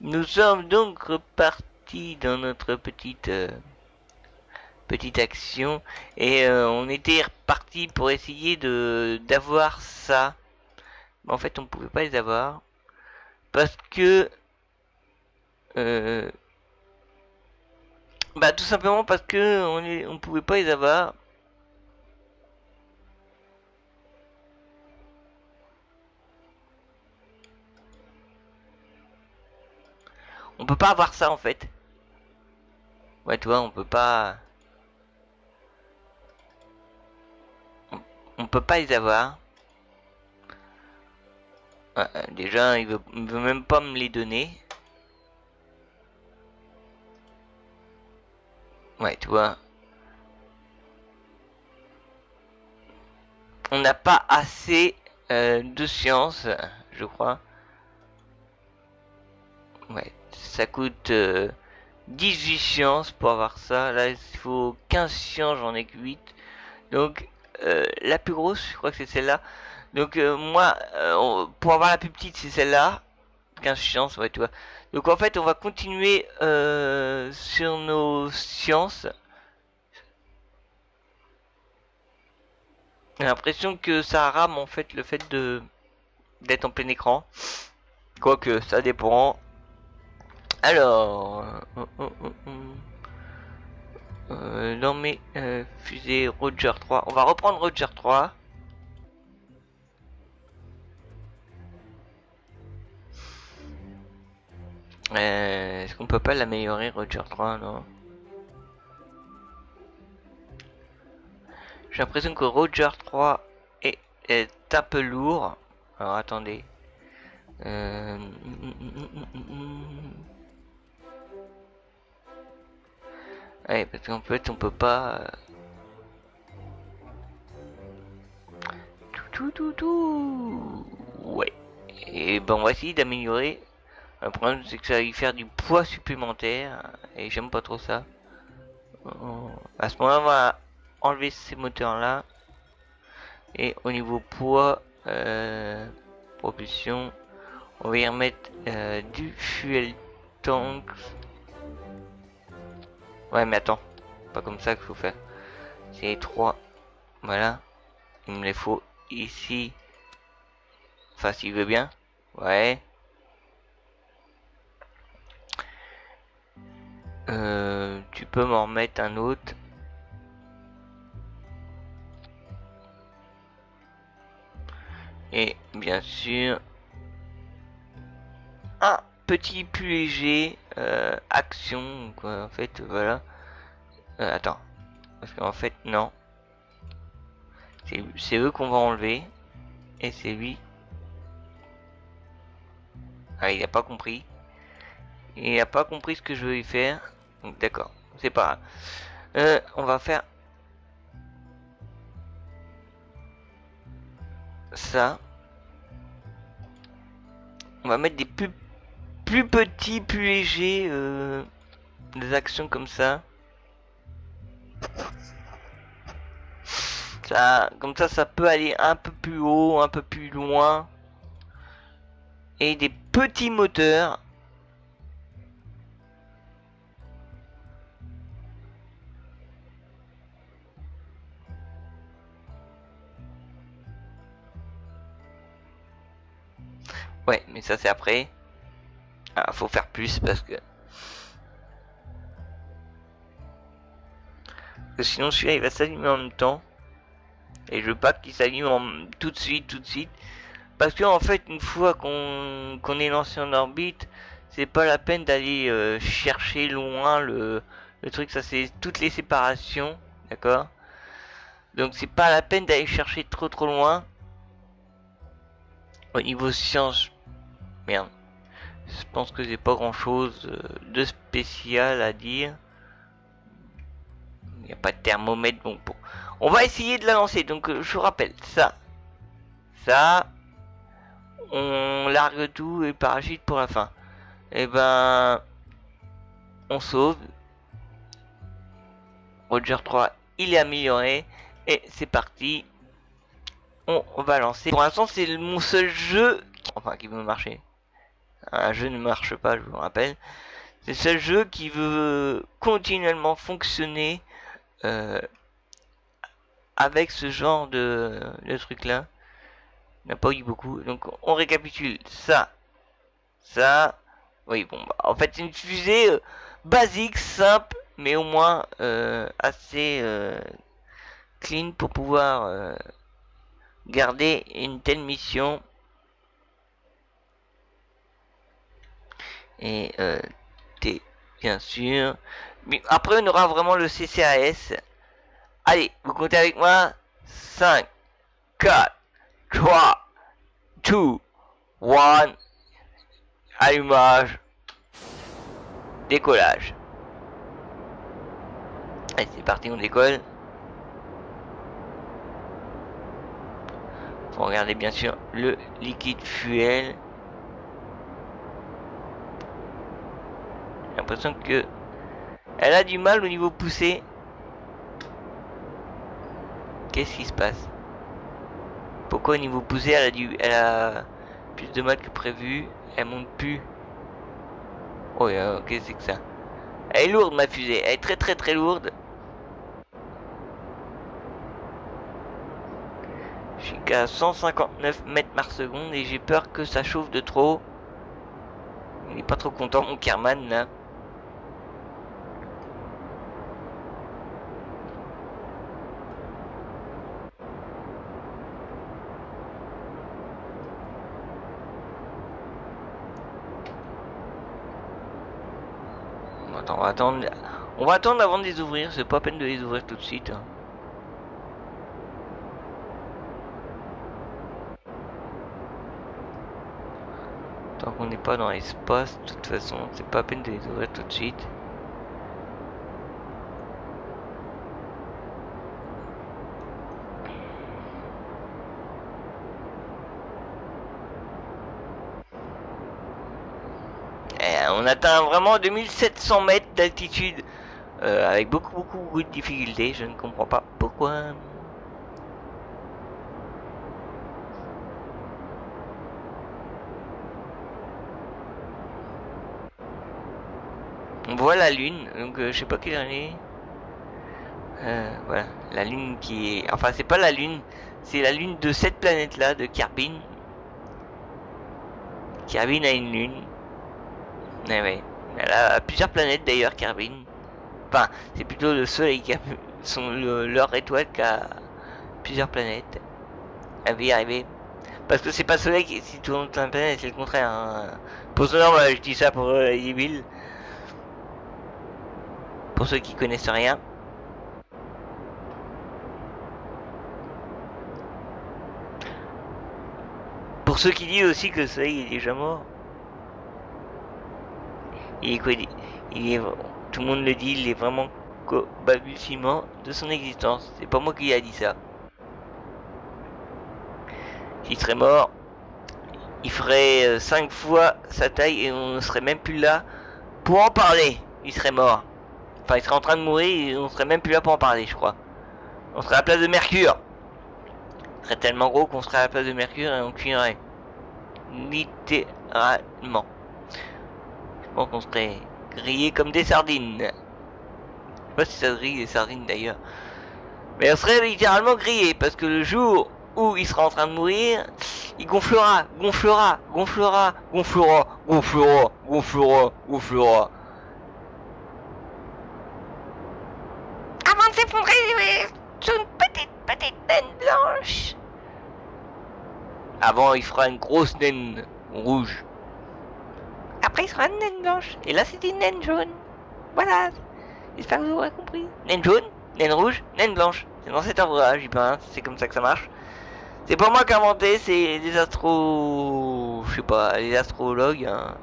Nous sommes donc repartis dans notre petite action et on était reparti pour essayer de d'avoir ça. Mais en fait, on pouvait pas les avoir parce que euh, bah tout simplement parce que on pouvait pas les avoir. On peut pas avoir ça en fait. Ouais, tu vois, on peut pas les avoir. Ouais, déjà, il veut même pas me les donner. Ouais, tu vois, on n'a pas assez de science, je crois. Ouais, ça coûte 18 sciences pour avoir ça. Là, il faut 15 sciences, j'en ai que 8. Donc, la plus grosse, je crois que c'est celle-là. Donc, moi, pour avoir la plus petite, c'est celle-là. 15 sciences, ouais, tu vois. Donc, en fait, on va continuer sur nos sciences. J'ai l'impression que ça rame, en fait, le fait de d'être en plein écran. Quoique, ça dépend. Alors, dans mes fusées Roger 3, on va reprendre Roger 3. Est-ce qu'on peut pas l'améliorer Roger 3? Non. J'ai l'impression que Roger 3 est un peu lourd. Alors attendez. Euh... Ouais, parce qu'en fait on peut pas. Tout. Ouais. Et ben on va essayer d'améliorer. Le problème c'est que ça va y faire du poids supplémentaire et j'aime pas trop ça. À ce moment-là, on va enlever ces moteurs-là. Et au niveau poids, propulsion, on va y remettre du fuel tank. Ouais, mais attends, pas comme ça qu'il faut faire. C'est les trois. Voilà. Il me les faut ici. Enfin, s'il veut bien. Ouais. Tu peux m'en remettre un autre. Et bien sûr, un petit plus léger. Action, quoi. En fait, voilà. Attends. Parce qu'en fait, non. C'est eux qu'on va enlever. Et c'est lui. Ah, il a pas compris. Il a pas compris ce que je veux lui faire. Donc d'accord. C'est pas grave. On va faire ça. On va mettre des plus petits, plus légers. Des actions comme ça. Comme ça peut aller un peu plus haut, un peu plus loin. Et des petits moteurs. Ouais, mais ça c'est après. Ah, faut faire plus parce que sinon celui-là il va s'allumer en même temps. Et je veux pas qu'il s'allume tout de suite. Parce que en fait, une fois qu'on est lancé en orbite, c'est pas la peine d'aller chercher loin le truc. Ça, c'est toutes les séparations, d'accord. Donc c'est pas la peine d'aller chercher trop loin. Au niveau science, merde. Je pense que j'ai pas grand chose de spécial à dire. Il n'y a pas de thermomètre, bon. On va essayer de la lancer. Donc je vous rappelle, ça, on largue tout et parachute pour la fin. Et ben, on sauve. Roger 3, il est amélioré. Et c'est parti. On va lancer. Pour l'instant, c'est mon seul jeu qui veut marcher. Un jeu ne marche pas, je vous rappelle. C'est le seul jeu qui veut continuellement fonctionner euh, avec ce genre de truc là. Il n'y a pas eu beaucoup. Donc on récapitule ça. Ça. Oui, bon, bah, en fait, c'est une fusée basique, simple, mais au moins assez clean pour pouvoir garder une telle mission. Et T, bien sûr. Mais après, on aura vraiment le CCAS. Allez, vous comptez avec moi. 5, 4, 3, 2, 1. Allumage. Décollage. Allez, c'est parti, on décolle. Faut regarder bien sûr le liquide fuel. J'ai l'impression que elle a du mal au niveau poussé. Qu'est-ce qui se passe? Pourquoi au niveau poussé elle a plus de mal que prévu? Elle monte plus. Oh, qu'est-ce que c'est que ça? Elle est lourde ma fusée, elle est très très très lourde. Je suis qu'à 159 mètres par seconde et j'ai peur que ça chauffe de trop. Il est pas trop content mon Kerman là. Attends, on va attendre. On va attendre avant de les ouvrir, c'est pas peine de les ouvrir tout de suite. Hein. Tant qu'on n'est pas dans l'espace, de toute façon, c'est pas peine de les ouvrir tout de suite. Et on atteint vraiment 2700 mètres d'altitude avec beaucoup de difficultés. Je ne comprends pas pourquoi. On voit la lune, donc je sais pas quelle heure il est. Voilà, la lune qui est... Enfin, c'est pas la lune, c'est la lune de cette planète-là, de Kerbin. Kerbin a une lune. Eh ouais, elle a plusieurs planètes d'ailleurs, Kerbin. Enfin, c'est plutôt le Soleil qui a leur étoile qui a plusieurs planètes. Elle va y arriver. Parce que c'est pas le Soleil qui tourne autour de la planète, c'est le contraire. Hein. Pour ceux là, je dis ça pour les villes. Pour ceux qui connaissent rien. Pour ceux qui disent aussi que le Soleil est déjà mort. Il est quoi? Il est, tout le monde le dit, il est vraiment balbutiement de son existence. C'est pas moi qui a dit ça. S'il serait mort, il ferait 5 fois sa taille et on ne serait même plus là pour en parler. Il serait mort. Enfin, il serait en train de mourir et on serait même plus là pour en parler, je crois. On serait à la place de Mercure. Il serait tellement gros qu'on serait à la place de Mercure et on cuirait. Littéralement. Je pense qu'on serait grillé comme des sardines. Je sais pas si ça se grille des sardines d'ailleurs. Mais on serait littéralement grillé parce que le jour où il sera en train de mourir, il gonflera, gonflera, gonflera, gonflera, gonflera, gonflera, gonflera. Avant de s'effondrer sur une petite naine blanche. Avant, il fera une grosse naine rouge. Après, il sera une naine blanche. Et là, c'est une naine jaune. Voilà. J'espère que vous aurez compris. Naine jaune, naine rouge, naine blanche. C'est dans cet ordre-là, j'y pas, c'est comme ça que ça marche. C'est pas moi qui ai inventé, c'est des je sais pas, les astrologues. Hein.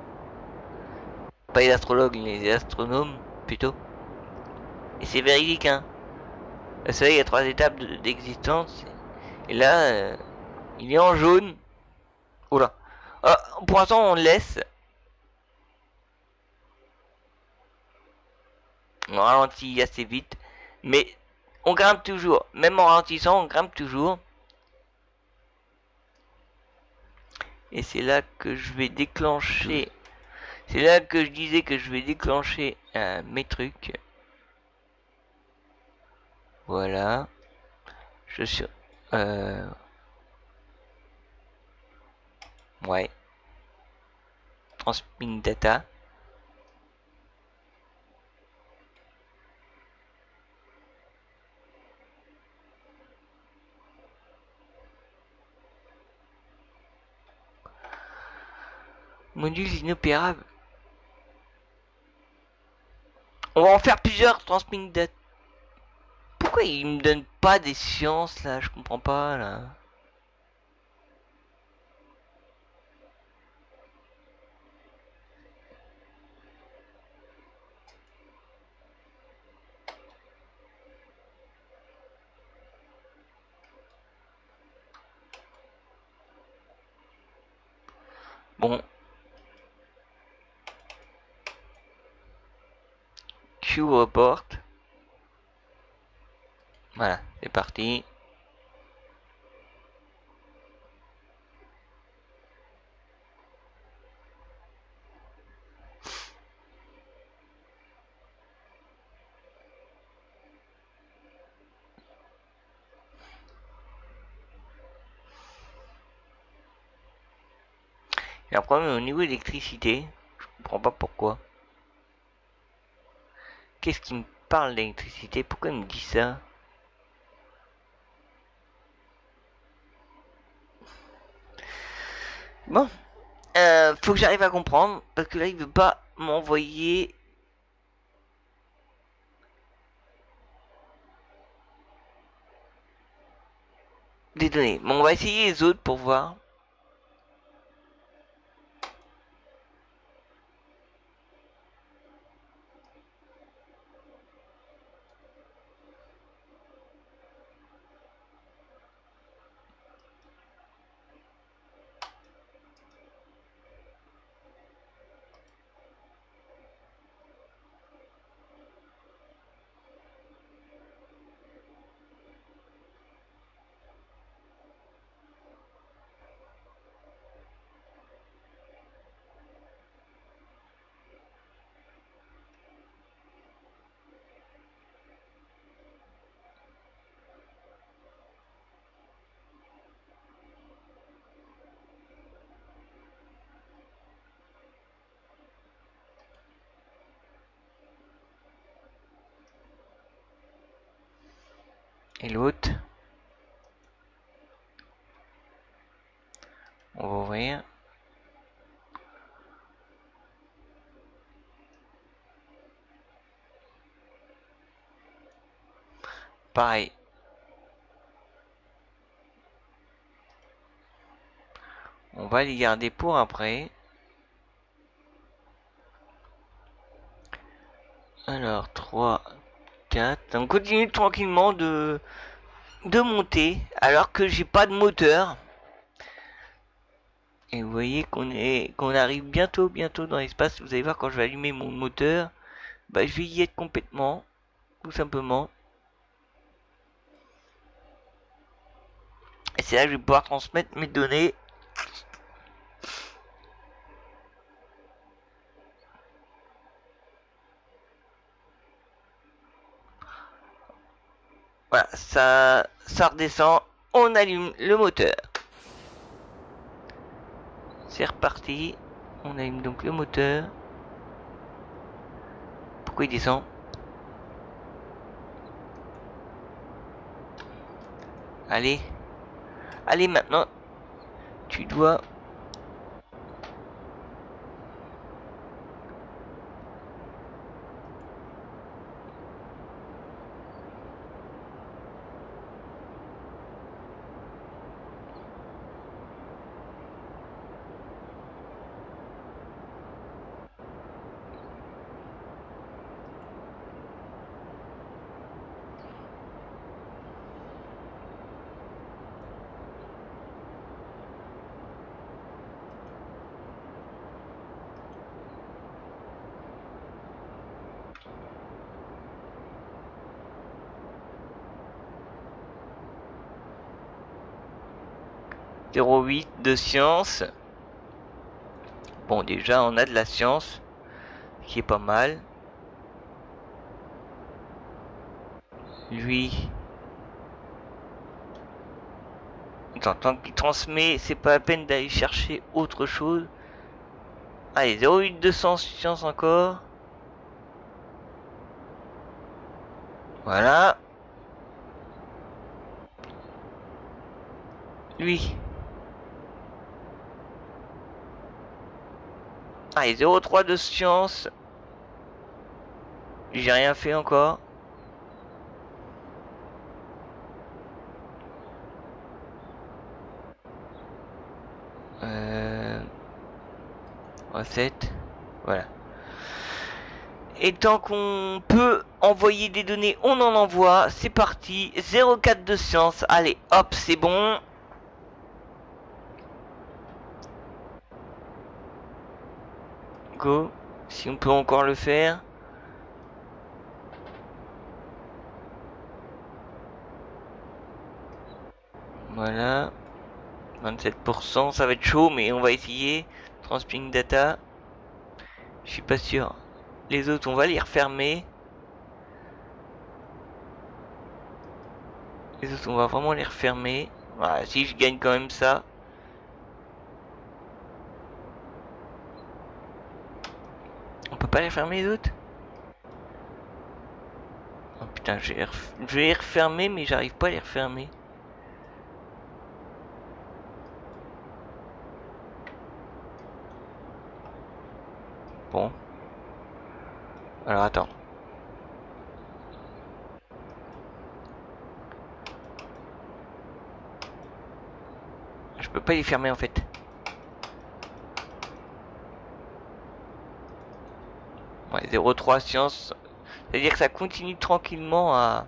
Pas les astrologues, les astronomes, plutôt. Et c'est véridique, hein. Le soleil a 3 étapes d'existence. Et là, il est en jaune. Oula. Pour l'instant, on le laisse. On ralentit assez vite. Mais on grimpe toujours. Même en ralentissant, on grimpe toujours. Et c'est là que je vais déclencher. C'est là que je disais que je vais déclencher mes trucs. Voilà. Je suis. Euh, ouais. Transmit data. Module inopérable. On va en faire plusieurs transmit data. Pourquoi il me donne pas des sciences là? Je comprends pas là. Bon. Q report. Voilà, c'est parti. Il y a un problème au niveau d'électricité. Je comprends pas pourquoi. Qu'est-ce qui me parle d'électricité? Pourquoi il me dit ça? Bon, faut que j'arrive à comprendre parce que là il veut pas m'envoyer des données. Bon, on va essayer les autres pour voir. Et l'autre, on va ouvrir. Pareil. On va les garder pour après. Alors, 3, 4. On continue tranquillement de monter alors que j'ai pas de moteur. Et vous voyez qu'on arrive bientôt dans l'espace. Vous allez voir quand je vais allumer mon moteur, bah je vais y être complètement, tout simplement. Et c'est là que je vais pouvoir transmettre mes données. Voilà, ça redescend. On allume le moteur. C'est reparti. On allume donc le moteur. Pourquoi il descend? Allez. Allez maintenant. Tu dois... .08 de science. Bon, déjà, on a de la science, qui est pas mal. Lui, tant qu'il transmet, c'est pas la peine d'aller chercher autre chose. Allez, 0,8 science encore. Voilà. Lui. Allez, 0,3 de science. J'ai rien fait encore. Recette. Voilà. Et tant qu'on peut envoyer des données, on en envoie. C'est parti. 0,4 de science. Allez, hop, c'est bon. Go. Si on peut encore le faire. Voilà. 27%, ça va être chaud, mais on va essayer. Transping data. Je suis pas sûr. Les autres, on va les refermer. Les autres, on va vraiment les refermer. Voilà, si je gagne quand même ça. On peut pas les refermer les autres? Oh putain, je vais les refermer, mais j'arrive pas à les refermer. Bon. Alors attends. Je peux pas les fermer en fait. Ouais, 0,3 science. C'est-à-dire que ça continue tranquillement à...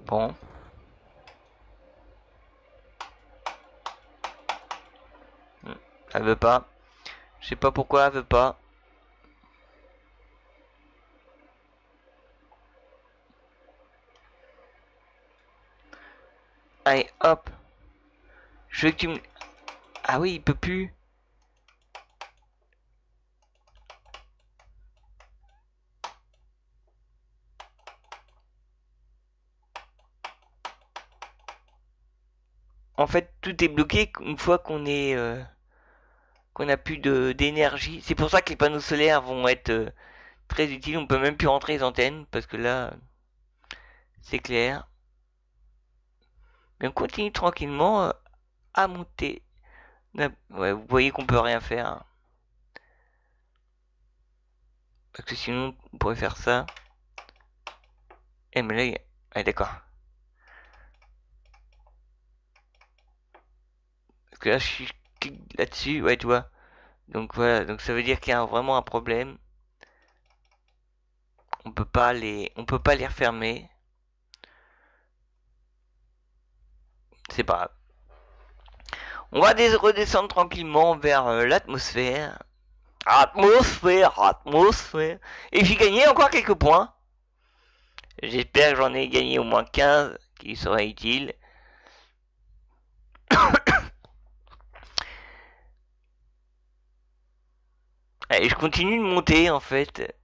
Bon. Elle veut pas. Je sais pas pourquoi elle veut pas. Allez, hop. Je veux que tu me... Ah oui, il peut plus. En fait, tout est bloqué une fois qu'on est... qu'on a plus d'énergie. C'est pour ça que les panneaux solaires vont être très utiles. On peut même plus rentrer les antennes parce que là, c'est clair. Mais on continue tranquillement à monter. Ouais, vous voyez qu'on peut rien faire. Hein. Parce que sinon, on pourrait faire ça. Eh, mais là, ouais, d'accord. Parce que là, je clique là-dessus, ouais, tu vois. Donc voilà, donc ça veut dire qu'il y a vraiment un problème. On peut pas les refermer. C'est pas grave. On va redescendre tranquillement vers l'atmosphère. Atmosphère, atmosphère. Et j'ai gagné encore quelques points. J'espère que j'en ai gagné au moins 15 qui seraient utiles. Et je continue de monter en fait.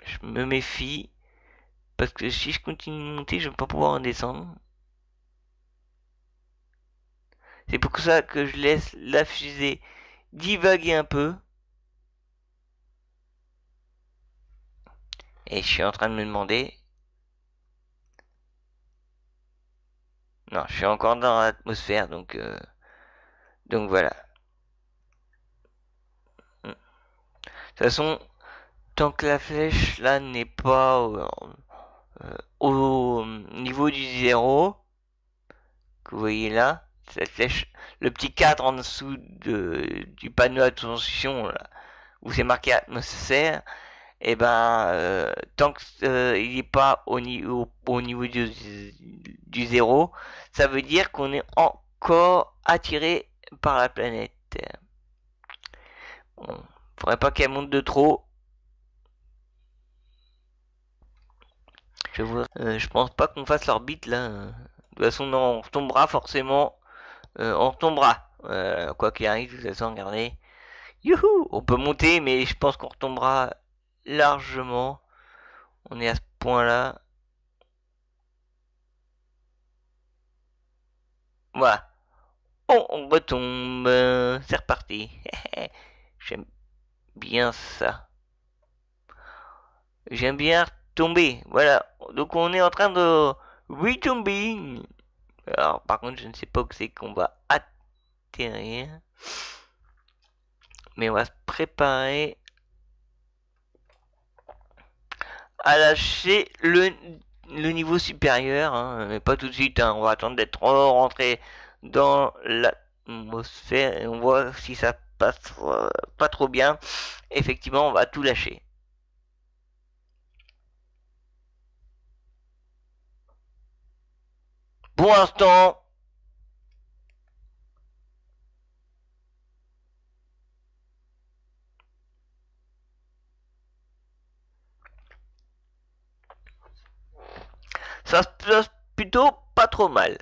Je me méfie. Parce que si je continue de monter, je vais pas pouvoir en descendre. C'est pour ça que je laisse la fusée divaguer un peu. Et je suis en train de me demander. Non, je suis encore dans l'atmosphère, donc voilà. De toute façon, tant que la flèche là n'est pas au niveau du zéro, que vous voyez là, cette flèche, le petit cadre en dessous du panneau attention là, où c'est marqué atmosphère, et ben tant que il n'est pas au niveau du zéro, ça veut dire qu'on est encore attiré par la planète. Bon, faudrait pas qu'elle monte de trop. Je pense pas qu'on fasse l'orbite là. De toute façon, non, on retombera forcément. On retombera. Quoi qu'il arrive, de toute façon, regardez. Youhou! On peut monter, mais je pense qu'on retombera largement. On est à ce point-là. Voilà. On retombe. C'est reparti. J'aime bien ça. J'aime bien tomber. Voilà. Donc on est en train de retomber. Alors par contre, je ne sais pas où c'est qu'on va atterrir. Mais on va se préparer à lâcher le niveau supérieur. Hein. Mais pas tout de suite. Hein. On va attendre d'être rentré dans l'atmosphère et on voit si ça passe pas trop bien. Effectivement, on va tout lâcher. Pour l'instant, ça se passe plutôt pas trop mal.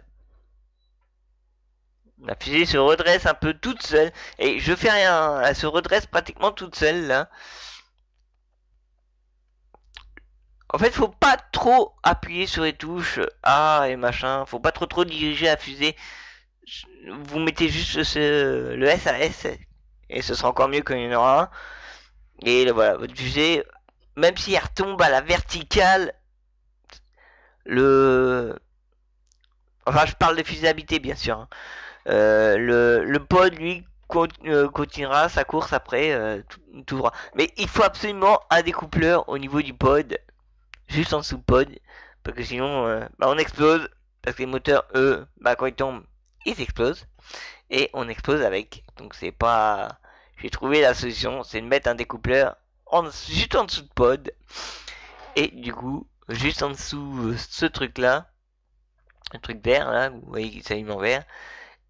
La fusée se redresse un peu toute seule. Et je fais rien. Elle se redresse pratiquement toute seule là. En fait, faut pas trop appuyer sur les touches A et machin. Faut pas trop diriger la fusée. Vous mettez juste le SAS et ce sera encore mieux quand il y en aura un. Et voilà, votre fusée, même si elle retombe à la verticale, le... Enfin, je parle de fusée habitée, bien sûr. Hein. Le pod, lui, continuera sa course après, tout droit. Mais il faut absolument un découpleur au niveau du pod, juste en dessous du pod, parce que sinon, on explose. Parce que les moteurs, eux, quand ils tombent, ils explosent. Et on explose avec. Donc c'est pas... J'ai trouvé la solution, c'est de mettre un découpleur juste en dessous de pod. Et du coup, juste en dessous ce truc là, un truc vert là, vous voyez qu'il s'allume en vert,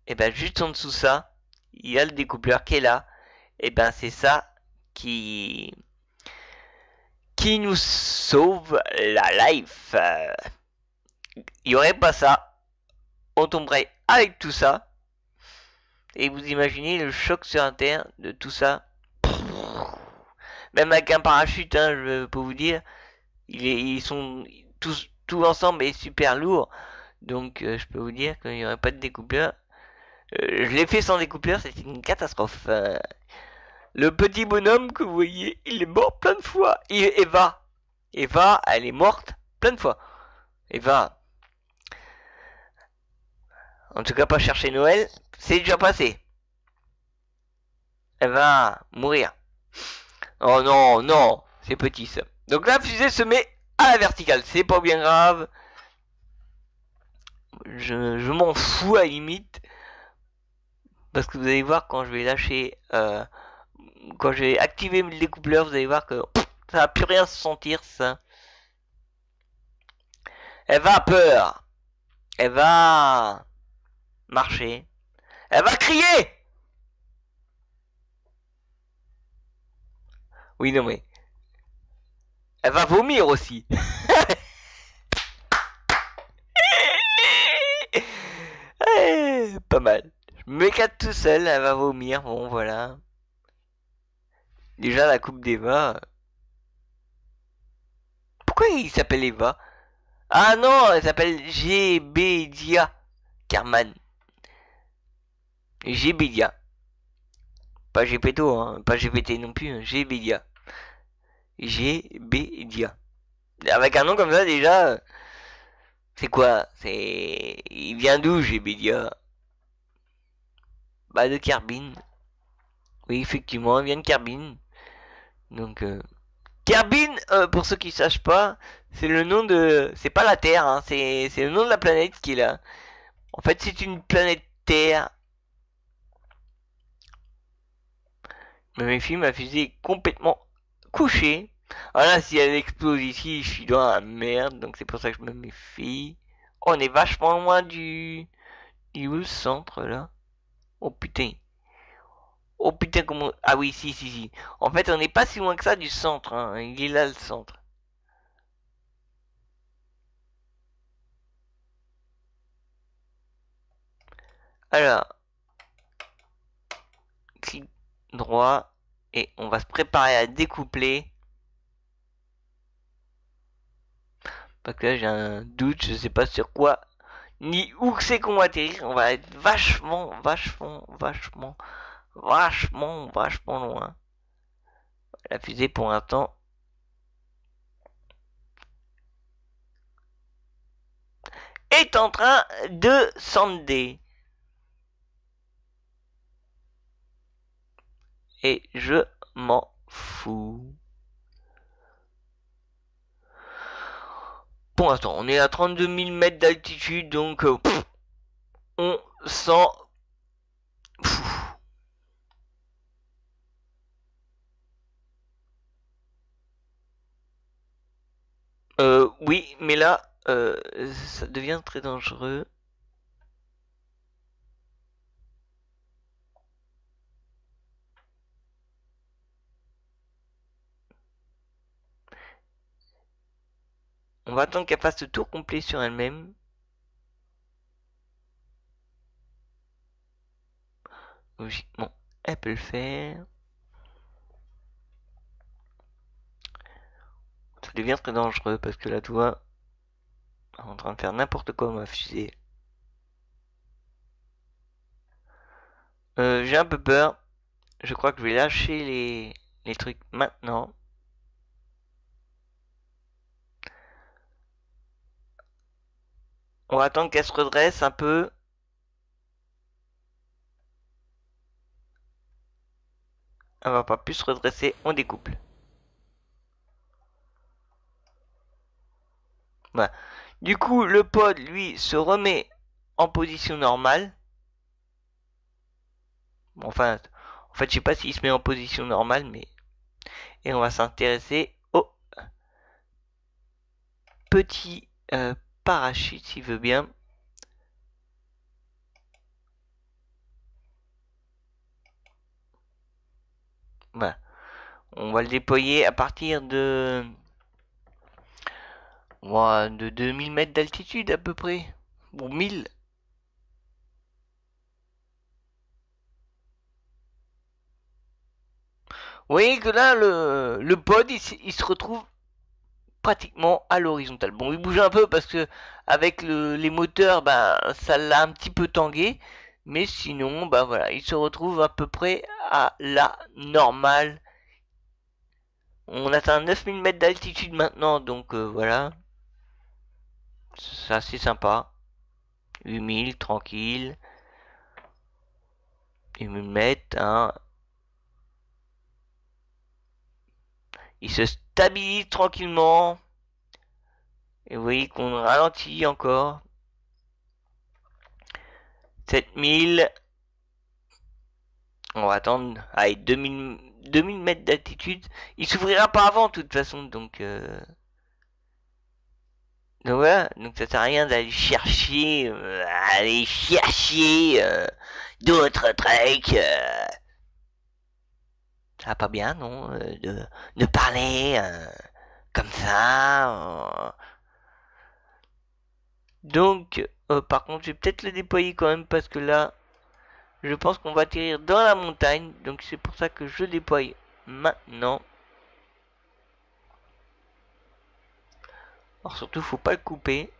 et ben juste en dessous ça, il y a le découpleur qui est là. Et ben c'est ça qui nous sauve la life. Il y aurait pas ça, on tomberait avec tout ça. Et vous imaginez le choc sur la terre de tout ça. Même avec un parachute, hein, je peux vous dire, ils sont tous tout ensemble est super lourd. Donc je peux vous dire qu'il n'y aurait pas de découpleur. Je l'ai fait sans découpleur, c'était une catastrophe. Le petit bonhomme que vous voyez, il est mort plein de fois. Eva, elle est morte plein de fois. Eva, en tout cas pas chercher Noël, c'est déjà passé. Elle va mourir. Oh non, non, c'est petit ça. Donc la fusée se met à la verticale, c'est pas bien grave. Je m'en fous à la limite. Parce que vous allez voir quand je vais lâcher, quand je vais activer le découpleur, vous allez voir que ça va plus rien se sentir ça. Elle va à peur. Elle va marcher. Elle va crier. Oui, non mais. Elle va vomir aussi. Pas mal. Je m'éclate tout seul, elle va vomir. Bon, voilà. Déjà, la coupe d'Eva. Pourquoi il s'appelle Eva? Ah non, elle s'appelle Gbedia Carman. Gbedia. Pas Gepetto, hein. Pas GPT non plus. Hein. Gbedia. Gbedia. Avec un nom comme ça, déjà. C'est quoi? C'est. Il vient d'où, Gbedia? Bah, de Carbine. Oui, effectivement, il vient de Carbine. Donc, Carbine, pour ceux qui sachent pas, c'est le nom de. C'est pas la Terre, hein, c'est le nom de la planète qui est là. En fait, c'est une planète Terre. Mais mes filles, ma fusée est complètement couchée. Voilà, si elle explose ici, je suis dans la merde, donc c'est pour ça que je me méfie. Oh, on est vachement loin du. Du où le centre là? Oh putain. Oh putain, comment. Ah oui, si. En fait, on n'est pas si loin que ça du centre, hein. Il est là le centre. Alors, clic droit et on va se préparer à découpler. Parce que là j'ai un doute, je sais pas sur quoi ni où c'est qu'on va atterrir. On va être vachement loin. La fusée pour l'instant est en train de s'ender. Et je m'en fous. Pour l'instant, on est à 32 000 mètres d'altitude, donc on s'en fout. Oui, mais là, ça devient très dangereux. On va attendre qu'elle fasse le tour complet sur elle-même. Logiquement, elle peut le faire. Ça devient très dangereux parce que là, tu vois, on est en train de faire n'importe quoi ma fusée. J'ai un peu peur. Je crois que je vais lâcher les trucs maintenant. On va attendre qu'elle se redresse un peu. Elle va pas plus se redresser, on découple. Voilà. Du coup, le pod, lui, se remet en position normale. Enfin, en fait, je sais pas s'il se met en position normale, mais... Et on va s'intéresser au petit parachute, s'il veut bien. Voilà. On va le déployer à partir de 2000 mètres d'altitude à peu près. Ou 1000. Vous voyez que là, le pod, il se retrouve pratiquement à l'horizontale. Bon, il bouge un peu parce que avec les moteurs, ben, ça l'a un petit peu tangué. Mais sinon, ben voilà, il se retrouve à peu près à la normale. On atteint 9000 mètres d'altitude maintenant, donc voilà. C'est assez sympa. 8000, tranquille. 8000 mètres, hein. Il se stabilise tranquillement. Et vous voyez qu'on ralentit encore. 7000. On va attendre. Allez, 2000 mètres d'altitude. Il s'ouvrira pas avant, de toute façon. Donc voilà. Donc ça sert à rien d'aller chercher. D'autres trucs. Ça va pas bien, non de parler comme ça. Donc, par contre, je vais peut-être le déployer quand même parce que là, je pense qu'on va atterrir dans la montagne. Donc c'est pour ça que je le déploie maintenant. Alors surtout, faut pas le couper.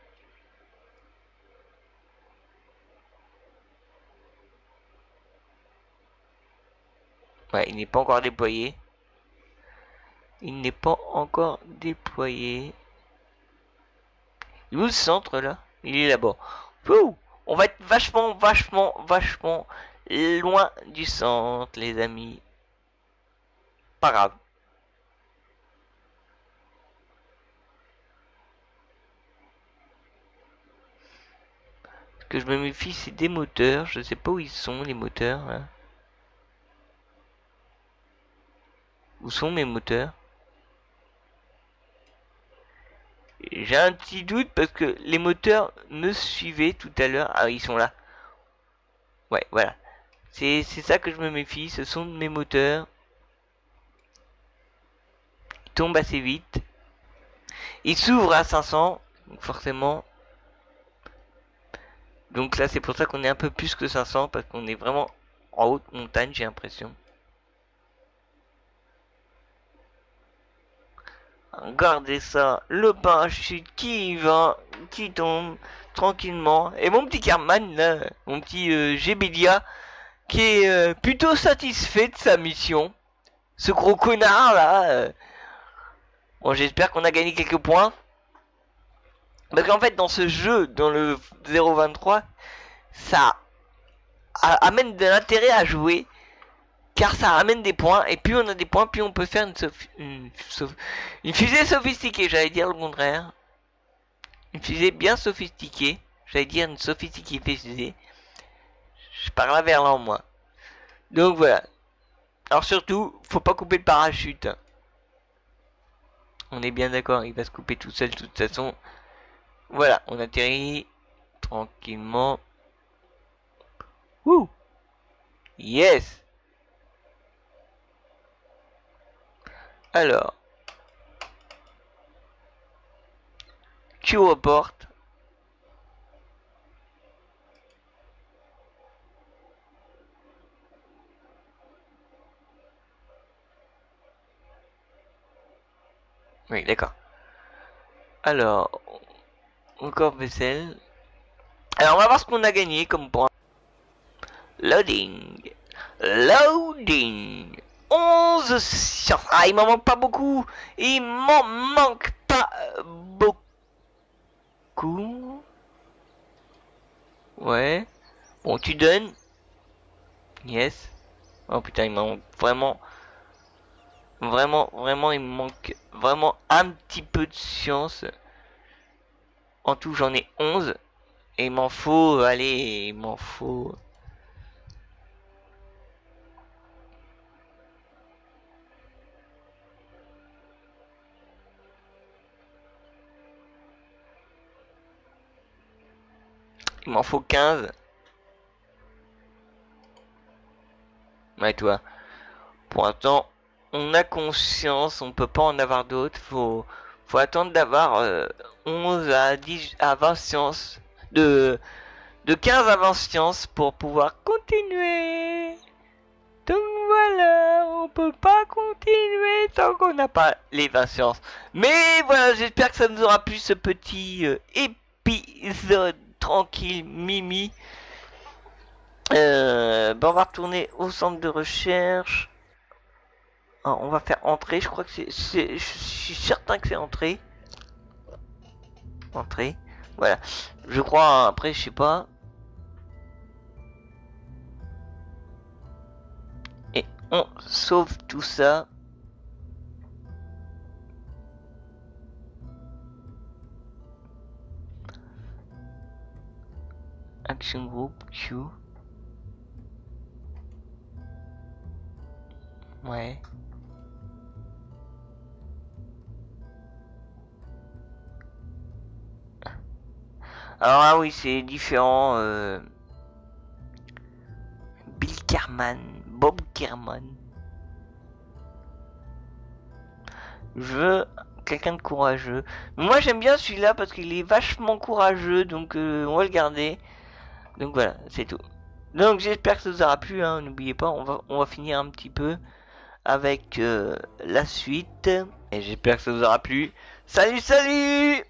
Ouais, il n'est pas encore déployé. Il n'est pas encore déployé. Il est où le centre là? Il est là-bas. On va être vachement loin du centre, les amis. Pas grave. Ce que je me méfie, c'est des moteurs. Je sais pas où ils sont, les moteurs. Là. Où sont mes moteurs? J'ai un petit doute parce que les moteurs me suivaient tout à l'heure. Ah, ils sont là. Ouais, voilà. C'est ça que je me méfie. Ce sont mes moteurs. Ils tombent assez vite. Ils s'ouvrent à 500. Donc forcément. Donc là, c'est pour ça qu'on est un peu plus que 500, parce qu'on est vraiment en haute montagne, j'ai l'impression. Regardez ça, le parachute qui va, qui tombe tranquillement. Et mon petit Carman, là, mon petit Gébilia, qui est plutôt satisfait de sa mission. Ce gros connard là. Bon, j'espère qu'on a gagné quelques points. Parce qu'en fait, dans ce jeu, dans le 023, ça amène de l'intérêt à jouer. Car ça amène des points. Et plus on a des points, plus on peut faire une fusée sophistiquée. J'allais dire le contraire. Une fusée bien sophistiquée. J'allais dire une sophistiquée fusée. Je parle vers là en moi. Donc voilà. Alors surtout, faut pas couper le parachute. On est bien d'accord, il va se couper tout seul de toute façon. Voilà, on atterrit tranquillement. Wouh! Yes! Alors, tu reportes. Oui, d'accord. Alors, encore vaisselle. Alors, on va voir ce qu'on a gagné comme point. Loading. Loading. 11 sciences. Ah, il m'en manque pas beaucoup. Il m'en manque pas beaucoup. Ouais. Bon, tu donnes. Yes. Oh putain, il m'en manque vraiment. Vraiment, il me manque vraiment un petit peu de science. En tout, j'en ai 11. Et il m'en faut, allez, il m'en faut. Il m'en faut 15. Ouais, toi. Pour l'instant, on a conscience, on peut pas en avoir d'autres. Faut attendre d'avoir 11 à 10 à 20 sciences. De 15 à 20 sciences pour pouvoir continuer. Donc voilà, on peut pas continuer tant qu'on n'a pas les 20 sciences. Mais voilà, j'espère que ça nous aura plu ce petit épisode tranquille, mimi. On va retourner au centre de recherche. Alors, on va faire entrer, je crois que je suis certain que c'est entrée. Entrée, voilà. Je crois, hein, après, je sais pas. Et on sauve tout ça. Action Group, Q. Ouais. Alors ah oui, c'est différent. Bill Kerman, Bob Kerman. Je veux quelqu'un de courageux. Moi j'aime bien celui-là parce qu'il est vachement courageux, donc on va le garder. Donc voilà, c'est tout. Donc j'espère que ça vous aura plu, hein. N'oubliez pas, on va finir un petit peu avec la suite. Et j'espère que ça vous aura plu. Salut, salut!